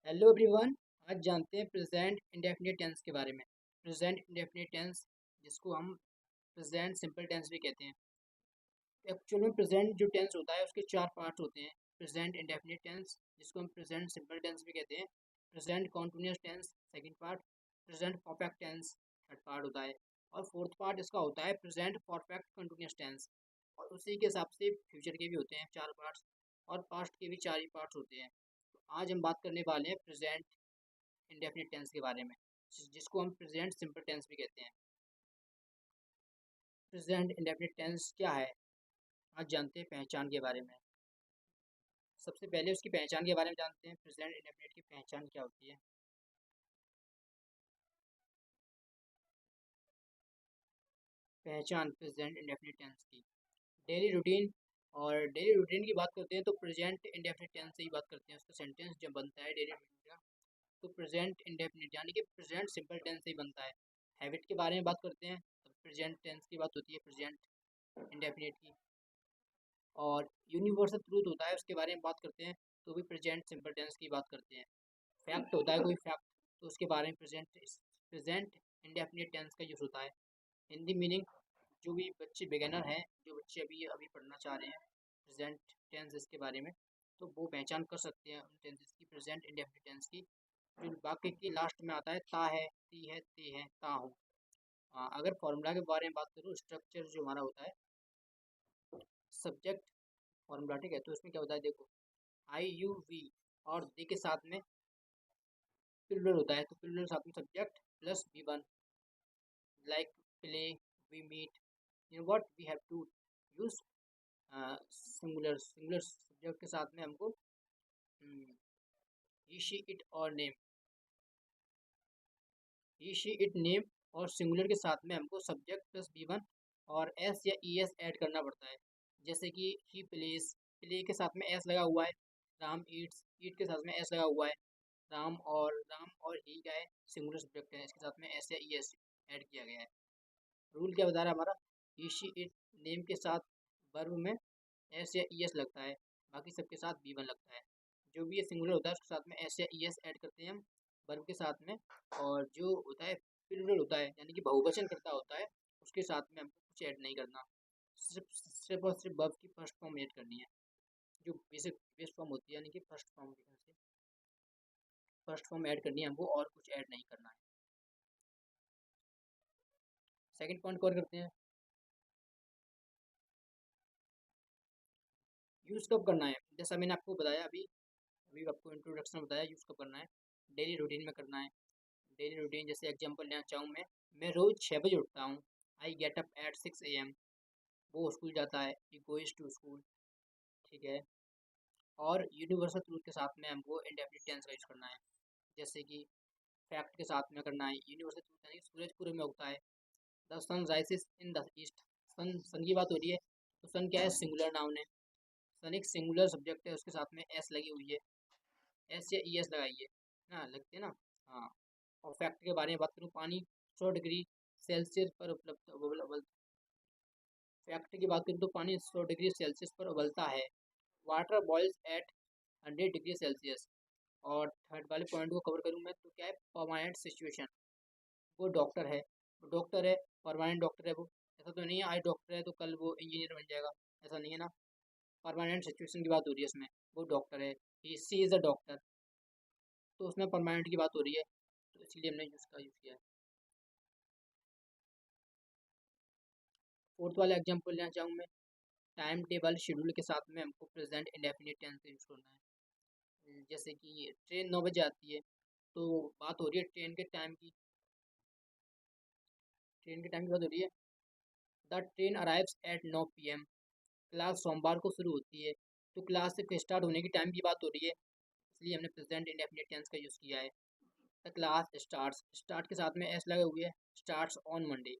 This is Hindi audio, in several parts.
Hello everyone. आज जानते हैं प्रेजेंट इंडेफिनिट टेंस के बारे में। प्रेजेंट इंडेफिनिट टेंस जिसको हम प्रेजेंट सिंपल टेंस भी कहते हैं। एक्चुअल में प्रेजेंट जो टेंस होता है उसके चार पार्ट्स होते हैं। प्रेजेंट इंडेफिनिट टेंस जिसको हम प्रेजेंट सिंपल टेंस भी कहते हैं। Present continuous tense second part. Present perfect tense third part होता है। और फोर्थ पार्ट इसका होता है प्रेजेंट परफेक्ट कंटिन्यूअस टेंस। और उसी के हिसाब से फ्यूचर के भी होते हैं चार पार्ट्स, और पास्ट के भी चार ही पार्ट्स होते हैं। तो आज हम बात करने वाले हैं प्रेजेंट इंडेफिनिट टेंस के बारे में, जिसको हम प्रेजेंट सिंपल टेंस भी कहते हैं। प्रेजेंट इंडेफिनिट टेंस क्या है, आज जानते हैं पहचान के बारे में। सबसे पहले उसकी पहचान के बारे में जानते हैं। प्रेजेंट इंडेफिनिट की पहचान क्या होती है। पहचान प्रेजेंट इंडेफिनिट टेंस की डेली रूटीन। और डेली रूटीन की बात करते हैं तो प्रेजेंट इंडेफिनिट टेंस से ही बात करते हैं। उसका सेंटेंस जब बनता है डेली रूटीन का, तो प्रेजेंट इंडेफिनिट यानी कि प्रेजेंट सिंपल टेंस से ही बनता है। हैबिट के बारे में बात करते हैं तो प्रेजेंट टेंस की बात होती है प्रेजेंट इंडेफिनिट की। और यूनिवर्सल ट्रूथ होता है उसके बारे में बात करते हैं तो भी प्रेजेंट सिंपल टेंस की बात करते हैं। फैक्ट होता है कोई फैक्ट, तो उसके बारे में प्रेजेंट इंडेफिनिट टेंस का यूज़ होता है। हिंदी मीनिंग, जो भी बच्चे बिगिनर हैं, जो बच्चे अभी अभी पढ़ना चाह रहे हैं प्रेजेंट टेंसेस के बारे में, तो वो पहचान कर सकते हैं उन टेंसेस की, प्रेजेंट इंडेफिनिट टेंस की। जो बाकी की लास्ट में आता है ता है, ती है, ते है, ता हूँ। अगर फॉर्मूला के बारे में बात करूँ, स्ट्रक्चर जो हमारा होता है सब्जेक्ट फॉर्मूला, ठीक है, तो इसमें क्या होता है देखो, आई यू वी और दे के साथ में प्लूरल होता है, तो प्लूरल साथ में subject plus V one, like play, we meet, you know what we have to use singular. Singular subject के साथ में हमको ही शी इट और name, he she it name, और सिंगुलर के साथ में हमको सब्जेक्ट प्लस वी वन और एस या ई एस ऐड करना पड़ता है। जैसे कि ही प्लेस, प्ले के साथ में एस लगा हुआ है। राम ईट्स, ईट के साथ में एस लगा हुआ है। राम और ही क्या है, सिंगुलर सब्जेक्ट है, इसके साथ में एस या ई एस ऐड किया गया है। रूल क्या बता रहा है हमारा, ही शी इट नेम के साथ वर्ब में एस या ई एस लगता है, बाकी सबके साथ बी वन लगता है। जो भी ये सिंगुलर होता है उसके साथ में एस या ई एस ऐड करते हैं हम वर्ब के साथ में। और जो होता है प्लूरल होता है यानी कि बहुवचन करता होता है, उसके साथ में हमको कुछ ऐड नहीं करना, सिर्फ और सिर्फ वर्ब की फर्स्ट फॉर्म ऐड करनी है, जो बेसिक बेस फॉर्म होती है, यानी कि फर्स्ट फॉर्म ऐड करनी है हमको, और कुछ ऐड नहीं करना है। सेकंड पॉइंट कवर करते हैं, यूज़ कब करना है। जैसा मैंने आपको बताया अभी अभी आपको इंट्रोडक्शन में बताया, यूज़ कब करना है, डेली रूटीन में करना है। डेली रूटीन जैसे एग्जांपल लेना चाहूँ मैं रोज़ 6 बजे उठता हूँ। I get up at 6 AM। वो स्कूल जाता है, ही गोइज टू स्कूल, ठीक है। और यूनिवर्सल ट्रूथ के साथ में हमको इंडेफिनिट टेंस का यूज़ करना है। जैसे कि फैक्ट के साथ में करना है यूनिवर्सल ट्रूथ, यानी सूरज पूर्व में उगता है। The sun rises in the east, sun की बात हो रही है, तो सन क्या है, सिंगुलर नाउन है। सन एक सिंगुलर सब्जेक्ट है, उसके साथ में एस लगी हुई है, एस या ई एस लगाइए ना, लगती है ना। हाँ। और फैक्ट के बारे में बात करूँ, पानी 100 डिग्री सेल्सियस पर उपलब्ध, फैक्ट की बात करूँ तो पानी 100 डिग्री सेल्सियस पर उबलता है। Water boils at 100 degree Celsius. और थर्ड वाले पॉइंट को कवर करूँ मैं तो क्या है, परमानेंट सिचुएशन। वो डॉक्टर है, परमानेंट डॉक्टर है वो। ऐसा तो नहीं है आज डॉक्टर है तो कल वो इंजीनियर बन जाएगा, ऐसा नहीं है ना। परमानेंट सिचुएशन की बात हो रही है इसमें, वो डॉक्टर है, सी इज़ अ डॉक्टर, तो उसमें परमानेंट की बात हो रही है, तो इसलिए हमने उसका यूज़ किया है। फोर्थ वाला एग्जांपल लेना चाहूँ मैं, टाइम टेबल शेड्यूल के साथ में हमको प्रेजेंट इंडेफिनिट टेंस का यूज़ करना है। जैसे कि ट्रेन 9 बजे आती है, तो बात हो रही है ट्रेन के टाइम की, ट्रेन के टाइम की बात हो रही है। The train arrives eight 9 PM। Class सोमवार को शुरू होती है, तो क्लास के स्टार्ट होने की टाइम की बात हो रही है, इसलिए हमने प्रेजेंट इंडेफिनिट टेंस का यूज़ किया है। द क्लास स्टार्ट्स, स्टार्ट के साथ में एस लगे हुए है, स्टार्ट्स ऑन मंडे।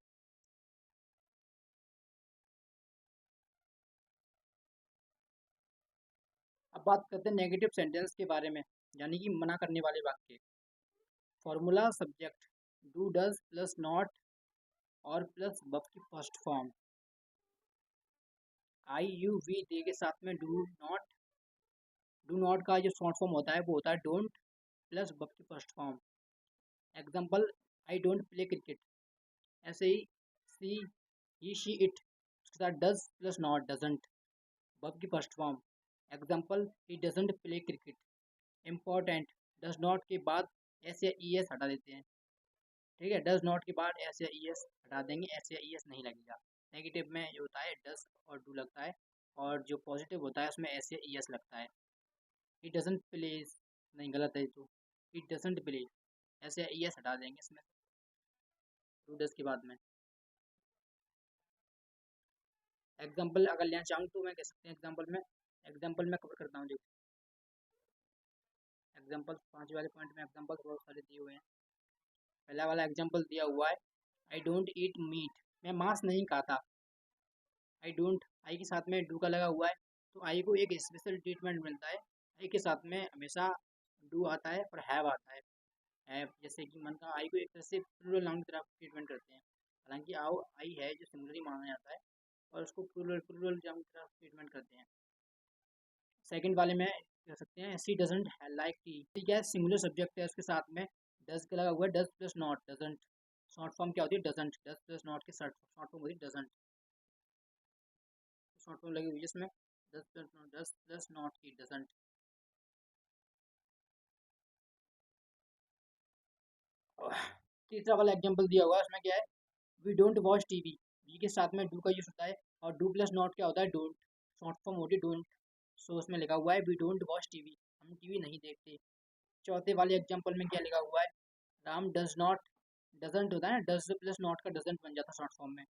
अब बात करते हैं नेगेटिव सेंटेंस के बारे में, यानी कि मना करने वाले वाक्य। Formula subject do does plus not और प्लस वर्ब की first form. I you we they के साथ में डू नॉट का जो शॉर्ट फॉर्म होता है वो होता है डोंट। प्लस वर्ब की first form. Example, I don't play cricket. ऐसे ही सी, ही, शी, इट, उसके साथ does plus not, doesn't, verb की first form. Example, he doesn't play cricket. Important, does not के बाद एस या ई एस हटा देते हैं, ठीक है। डज नॉट के बाद एस या ई एस हटा देंगे, एस या ई एस नहीं लगेगा। नेगेटिव में जो होता है डज और डू लगता है, और जो पॉजिटिव होता है उसमें एस या ई एस लगता है। ही डजंट प्ले, नहीं गलत है तो, ही डजंट प्ले, एस या ई एस हटा देंगे इसमें डू डज के बाद में। एग्जाम्पल अगर लेना चाहूँ तो मैं कह सकते हैं एग्जाम्पल में कवर करता हूँ। देखो एग्जाम्पल 5 वाले पॉइंट में एग्जाम्पल बहुत सारे दिए हुए हैं। पहला वाला एग्जाम्पल दिया हुआ है, आई डोंट ईट मीट, मैं मांस नहीं खाता। आई डोंट, आई के साथ में डू का लगा हुआ है, तो आई को एक स्पेशल ट्रीटमेंट मिलता है। आई के साथ में हमेशा डू आता है और हैव आता है। हैव जैसे कि मन का, आई को एक तरह से प्लूरल नाउन की तरफ ट्रीटमेंट करते हैं। हालांकि आओ आई है जो सिंगुलर ही माना जाता है, और उसको प्लूरल नाउन की तरफ ट्रीटमेंट करते हैं। सेकंड वाले में कह सकते हैं सी डजंट लाइक टी, ठीक है, सिंगुलर सब्जेक्ट है, उसके साथ में डज का लगा हुआ है, does plus not, doesn't. Short form क्या होती है, डजंट, डज प्लस नॉट की शॉर्ट फॉर्म होती है डजंट, शॉर्ट फॉर्म लगी हुई है इसमें, डज प्लस नॉट की डजंट। तीसरा वाला एग्जांपल दिया हुआ है, उसमें क्या है, we don't watch TV, we के साथ में डू का यूज होता है, और डू प्लस नॉट क्या होता है, डोंट, शॉर्ट फॉर्म होती है डोंट। सो उसमें लिखा हुआ है वी डोंट वॉच टीवी, हम टीवी नहीं देखते। चौथे वाले एग्जांपल में क्या लिखा हुआ है, राम डज नॉट, डजंट होता है ना, डज प्लस नॉट का डजंट बन जाता है शॉर्ट फॉर्म में।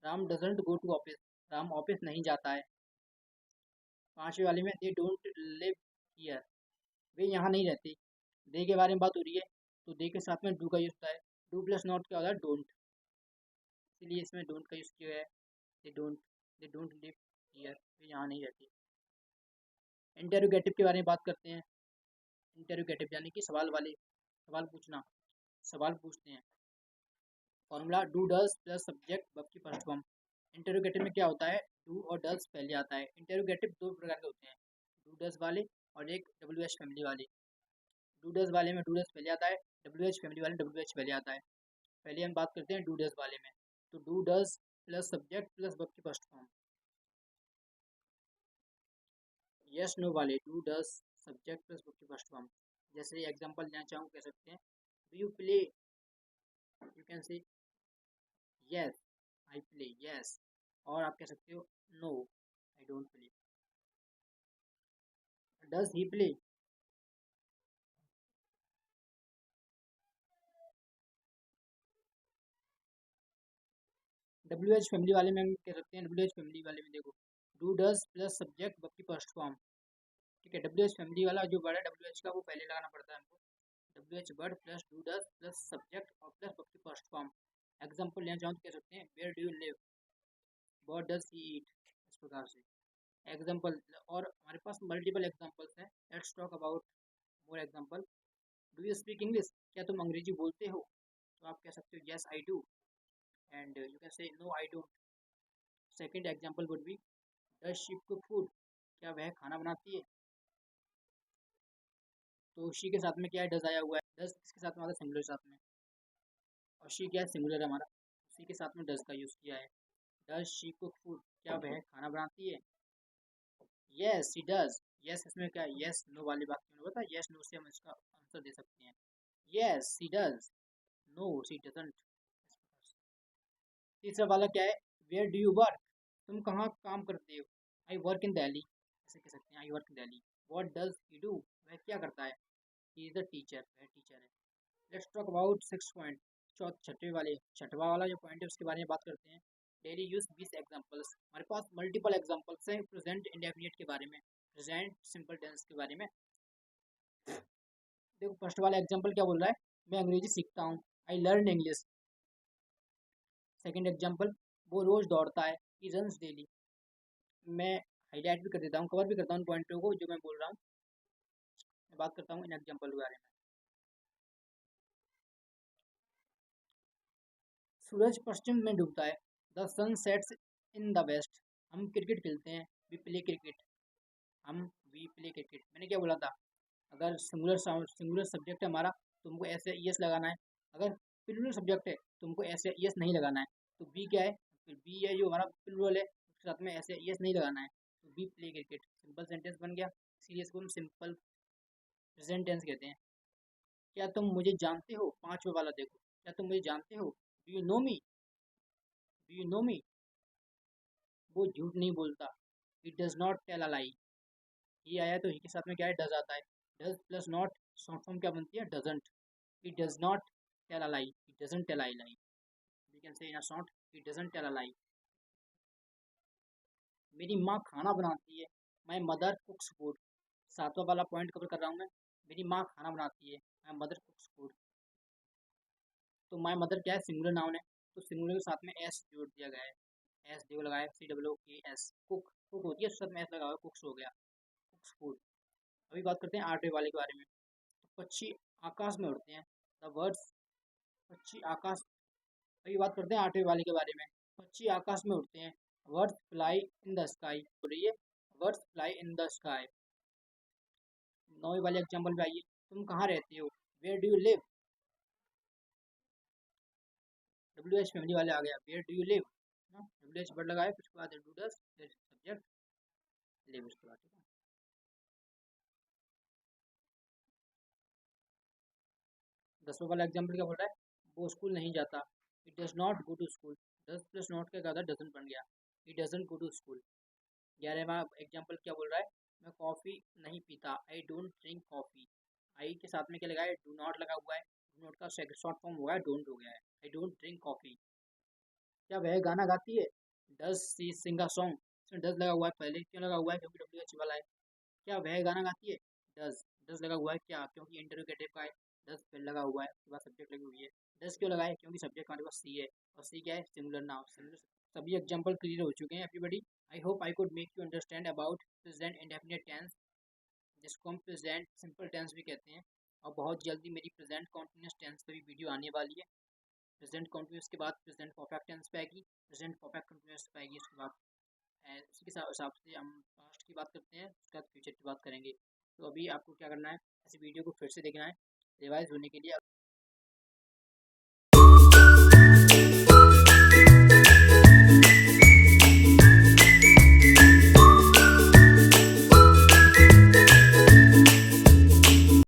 Ram doesn't go to office, Ram office नहीं जाता है। पांचवे वाले में दे डोंट लिव हियर, वे यहाँ नहीं रहते। दे के बारे में बात हो रही है, तो दे के साथ में डू का यूज होता है, डू प्लस नॉट क्या होता है, डोंट, इसलिए इसमें डोंट का यूज किया है। दे डोंट लिव हियर, वे यहाँ नहीं रहते। इंटेरोगेटिव के बारे में बात करते हैं। इंटेरोगेटिव यानी कि सवाल वाले, सवाल पूछना, सवाल पूछते हैं। Formula do does plus subject verb की फर्स्ट फॉर्म। इंटेरोगेटिव में क्या होता है, डू और डज पहले आता है। इंटेरोगेटिव दो प्रकार के होते हैं, डू डज वाले और एक डब्ल्यू एच फैमिली वाले। डू डज वाले में डू डज पहले आता है, डब्ल्यू एच फैमिली वाले डब्ल्यू एच पहले आता है। पहले हम बात करते हैं डू डज वाले में, तो do does plus subject plus verb की फर्स्ट फॉर्म। यस नो वाले do does subject plus verb की फर्स्ट फॉर्म। जैसे एग्जांपल लेना चाहूँ कह सकते हैं, do you play, you can say yes I play, yes, और आप कह सकते हो no I don't play. Does he play, W H family वाले में हम कह सकते हैं, डब्ल्यू एच फैमिली वाले में देखो, do does plus subject verb की फर्स्ट फॉर्म, ठीक है। डब्ल्यू एच फैमिली वाला जो वर्ड है डब्ल्यू एच का, वो पहले लगाना पड़ता है हमको, W H word plus do does plus subject और प्लस वर्ब की फर्स्ट फॉर्म। एग्जाम्पल लेना चाहूँ तो कह सकते हैं, where do you live, what does he eat, इस प्रकार से एग्जाम्पल। और हमारे पास मल्टीपल एग्जाम्पल्स हैं, let's talk about more example. Do you speak English, क्या तुम अंग्रेजी बोलते हो, तो आप कह सकते हो yes I do, and you can say no I don't. Second example would be, does she cook food, क्या वह खाना बनाती है, तो शी के साथ में क्या है, डज आया हुआ है, डज किसके साथ में आता है, सिंगुलर के साथ में, और शी क्या है, सिंगुलर है हमारा, शी के साथ में डज का यूज़ किया है। डज शी कुक फूड, क्या वह खाना बनाती है, यस शी डज। यस इसमें क्या है, यस नो वाली बात क्यों होता है, यस नो से हम इसका आंसर दे सकते हैं, yes she does, no she doesn't. तीसरा वाला क्या है, वेयर डू यू वर्क, तुम कहाँ काम करते हो, आई वर्क इन दिल्ली, ऐसे कह सकते हैं, I work in Delhi. What does he do, वह क्या करता है, ही इज द टीचर, वह टीचर है। Let's talk about six point, छठवा वाला जो पॉइंट है उसके बारे में बात करते हैं। डेली यूज दिस एग्जांपल्स, हमारे पास मल्टीपल एग्जांपल्स हैं प्रेजेंट इंडेफिनिट के बारे में, प्रेजेंट सिंपल टेंस के बारे में। देखो फर्स्ट वाला एग्जांपल क्या बोल रहा है, मैं अंग्रेजी सीखता हूँ, I learn English. Second example, वो रोज दौड़ता है, ही रन्स डेली। मैं हाईलाइट भी कर देता हूँ, कवर भी करता हूँ पॉइंटों को जो मैं बोल रहा हूँ। मैं बात करता हूँ इन एग्जांपल के बारे में। सूरज पश्चिम में डूबता है, the sun sets in the west. हम क्रिकेट खेलते हैं, वी प्ले क्रिकेट, हम वी प्ले क्रिकेट। मैंने क्या बोला था, अगर सिंगुलर सब्जेक्ट है हमारा तो हमको एस या ईएस लगाना है। अगर प्लूरल सब्जेक्ट है तो हमको एस या ईएस नहीं लगाना है। तो बी क्या है, फिर बी है जो हमारा प्लूरल है, उसके साथ में एस या ईएस नहीं लगाना है। तो we play cricket, simple sentence बन गया। सीरियस को हम सिंपल प्रेजेंट टेंस कहते हैं। क्या तुम मुझे जानते हो, पांचवा वाला देखो, क्या तुम मुझे जानते हो, do you know me, do you know me, वो झूठ नहीं बोलता, he does not tell a lie. He आया तो ही के साथ में क्या है, डज आता है। Does plus not short form क्या बनती है, doesn't. He does not tell a lie, he doesn't tell a lie, we can say in a short, he doesn't tell a lie. मेरी माँ खाना बनाती है, माय मदर कुक्स फूड। सातवां वाला पॉइंट कवर कर रहा हूँ मैं, मेरी माँ खाना बनाती है, माय मदर कुक्स फूड। तो माय मदर क्या है, सिंगुलर नाउन है, तो सिंगुलर के साथ में एस जोड़ दिया गया है। एस जो लगाया, सी डब्ल्यू के एस, कुक, कुक होती है, उसके साथ में एस लगा हुआ, कुक्स हो गया, कुक्स फूड। अभी बात करते हैं आठवें वाले के बारे में। तो पक्षी आकाश में उड़ते हैं, द वर्ड्स, पक्षी आकाश। अभी बात करते हैं आठवें वाले के बारे में। पक्षी आकाश में उड़ते हैं, words fly in the sky, बोलिए, words fly in the sky. नौवीं वाले एग्जाम्पल पे आइए, तुम कहाँ रहते हो, where do you live, W H family वाले आ गया, where do you live, W H word लगाए, फिर उसके बाद डू डस, फिर सब्जेक्ट लिव उसके बाद। ठीक है, 10वां वाला एग्जाम्पल क्या बोल रहा है, वो स्कूल नहीं जाता, it does not go to school, does plus not के बाद डजन बन गया, it doesn't go to school. 11वां एग्जाम्पल क्या बोल रहा है, मैं कॉफ़ी नहीं पीता, I don't drink coffee. I के साथ में क्या लगा है, डू नॉट लगा हुआ है, डू नॉट का शॉर्ट फॉर्म हुआ है, डोंट हो गया है, आई डोंट ड्रिंक कॉफ़ी। क्या वह गाना गाती है, does she sing a song, इसमें डज लगा हुआ है, पहले क्यों लगा हुआ है, क्योंकि डब्ल्यू एच वाला है। क्या वह गाना गाती है, डज, डज लगा हुआ है क्या, क्योंकि इंटरोगेटिव का है, डज फिर लगा हुआ है, उसके बाद सब्जेक्ट लगी हुई है। डज क्यों लगा है, क्योंकि सब्जेक्ट हमारे पास सी है, और सी क्या है, सिंगुलर नाउन, सिंगुलर। सभी एग्जांपल क्लियर हो चुके हैं everybody. I hope I could make you understand about present indefinite tense, जिसको हम प्रेजेंट सिंपल टेंस भी कहते हैं। और बहुत जल्दी मेरी प्रेजेंट कॉन्टिन्यूस टेंस पर भी वीडियो आने वाली है। प्रेजेंट कॉन्टिन्यूस के बाद प्रेजेंट परफेक्ट टेंस पे आएगी, प्रेजेंट परफेक्ट कॉन्टिन्यूस पे आएगी, उसके बाद इसी के हिसाब से हम पास्ट की बात करते हैं, उसके बाद फ्यूचर की बात करेंगे। तो अभी आपको क्या करना है, ऐसी वीडियो को फिर से देखना है रिवाइज होने के लिए।